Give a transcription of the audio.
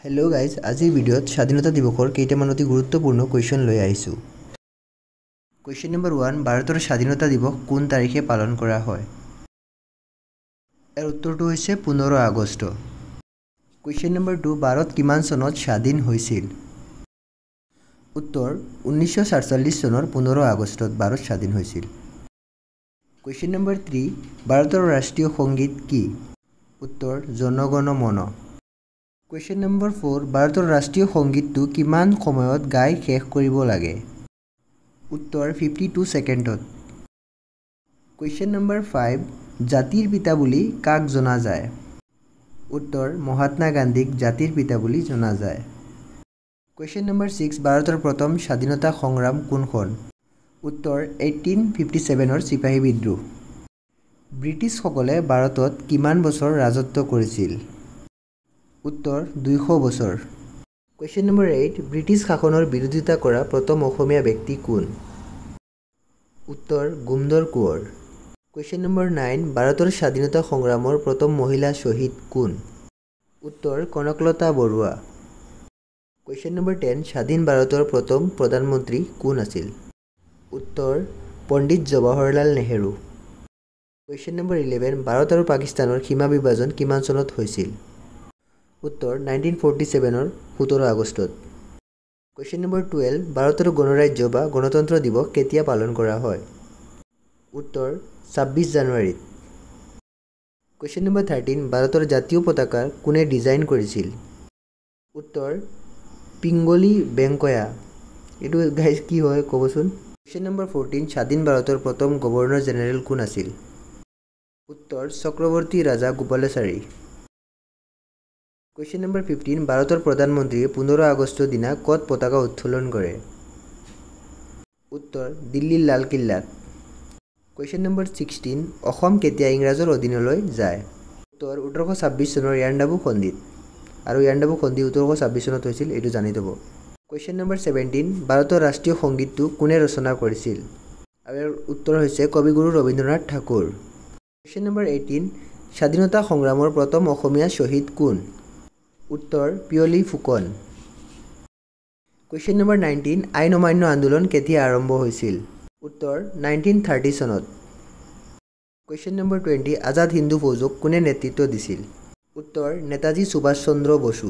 Hello guys আজিৰ ভিডিঅ'ত স্বাধীনতা দিৱসৰ কেইটামান অতি গুৰুত্বপূৰ্ণ কুৱেশ্যন লৈ আহিছোঁ। কুৱেশ্যন নম্বৰ 1 ভাৰতৰ স্বাধীনতা দিৱস কোন তাৰিখে পালন কৰা হয়? ইয়াৰ উত্তৰটো হৈছে 15 আগষ্ট। কুৱেশ্যন নম্বৰ 2 ভাৰত কিমান চনত স্বাধীন হৈছিল? উত্তৰ 1947 চনৰ 15 আগষ্টত ভাৰত স্বাধীন হৈছিল। কুৱেশ্যন নম্বৰ 3 ভাৰতৰ ৰাষ্ট্ৰীয় সংগীত কি? উত্তৰ জন গণ মন। কুৱেশ্যন নম্বৰ 4 ভাৰতৰ ৰাষ্ট্ৰীয় সংগীতটো কিমান সময়ত গাই শেষ কৰিব লাগে? উত্তৰ 52 ছেকেণ্ডত। কুৱেশ্যন নম্বৰ 5 জাতিৰ পিতা বুলি কাক জনা যায়? উত্তৰ মহাত্মা গান্ধীক জাতিৰ পিতা বুলি জনা যায়। কুৱেশ্যন নম্বৰ 6 ভাৰতৰ প্ৰথম স্বাধীনতা সংগ্ৰাম কোনখন? উত্তৰ 1857ৰ চিপাহী বিদ্ৰোহ। ব্ৰিটিছসকলে ভাৰতত কিমান বছৰ ৰাজত্ব কৰিছিল? উত্তৰ 200 বছৰ। কুৱেশ্যন নম্বৰ 8 ব্ৰিটিছ শাসনৰ বিৰোধিতা কৰা প্ৰথম অসমীয়া ব্যক্তি কোন? উত্তৰ গুমধৰ কোঁৱৰ। কুৱেশ্যন নম্বৰ 9 ভাৰতৰ স্বাধীনতা সংগ্ৰামৰ প্ৰথম মহিলা শ্বহীদ কোন? উত্তৰ কনকলতা বৰুৱা। কুৱেশ্যন নম্বৰ 10 স্বাধীন ভাৰতৰ প্ৰথম প্ৰধানমন্ত্ৰী কোন আছিল? উত্তৰ পণ্ডিত জৱাহৰলাল নেহেৰু। কুৱেশ্যন নম্বৰ 11 ভাৰত আৰু পাকিস্তানৰ সীমা বিভাজন কিমান চনত হৈছিল? উত্তৰ 1947ৰ 17 আগষ্টত। কুৱেশ্যন নম্বৰ 12 ভাৰতৰ গণৰাজ্য বা গণতন্ত্ৰ দিৱস কেতিয়া পালন কৰা হয়? উত্তৰ 26 জানুৱাৰীত। কুৱেশ্যন নম্বৰ 13 ভাৰতৰ জাতীয় পতাকা কোনে ডিজাইন কৰিছিল? উত্তৰ পিংগলি বেংকয়া। এইটো গাইজ কি হয় ক'বচোন? কুৱেশ্যন নম্বৰ 14 স্বাধীন ভাৰতৰ প্ৰথম গভৰ্ণৰ জেনেৰেল কোন আছিল? উত্তৰ চক্ৰৱৰ্তী ৰাজা গোপালাচাৰী। কুৱেশ্যন নম্বৰ 15 ভাৰতৰ প্ৰধানমন্ত্ৰীয়ে 15 আগষ্টৰ দিনা ক'ত পতাকা উত্তোলন কৰে? উত্তৰ দিল্লীৰ লালকিল্লাত। কুৱেশ্যন নম্বৰ 16 অসম কেতিয়া ইংৰাজৰ অধীনলৈ যায়? উত্তৰ 1826 চনৰ ইয়াণ্ডাবু সন্ধিত। আৰু ইয়াণ্ডাবু সন্ধি 1826 চনত হৈছিল, এইটো জানি থ'ব। কুৱেশ্যন নম্বৰ 17 ভাৰতৰ ৰাষ্ট্ৰীয় সংগীতটো কোনে ৰচনা কৰিছিল? আৰু ইয়াৰ উত্তৰ হৈছে কবিগুৰু ৰবীন্দ্ৰনাথ ঠাকুৰ। কুৱেশ্যন নম্বৰ 18 স্বাধীনতা সংগ্ৰামৰ প্ৰথম অসমীয়া শ্বহীদ কোন? উত্তৰ পিয়লি ফুকন। কুৱেশ্যন নম্বৰ 19 আইন অমান্য আন্দোলন কেতিয়া আৰম্ভ হৈছিল? উত্তৰ 1930 চনত। কুৱেশ্যন নম্বৰ 20 আজাদ হিন্দু ফৌজক কোনে নেতৃত্ব দিছিল? উত্তৰ নেতাজী সুভাষ চন্দ্ৰ বসু।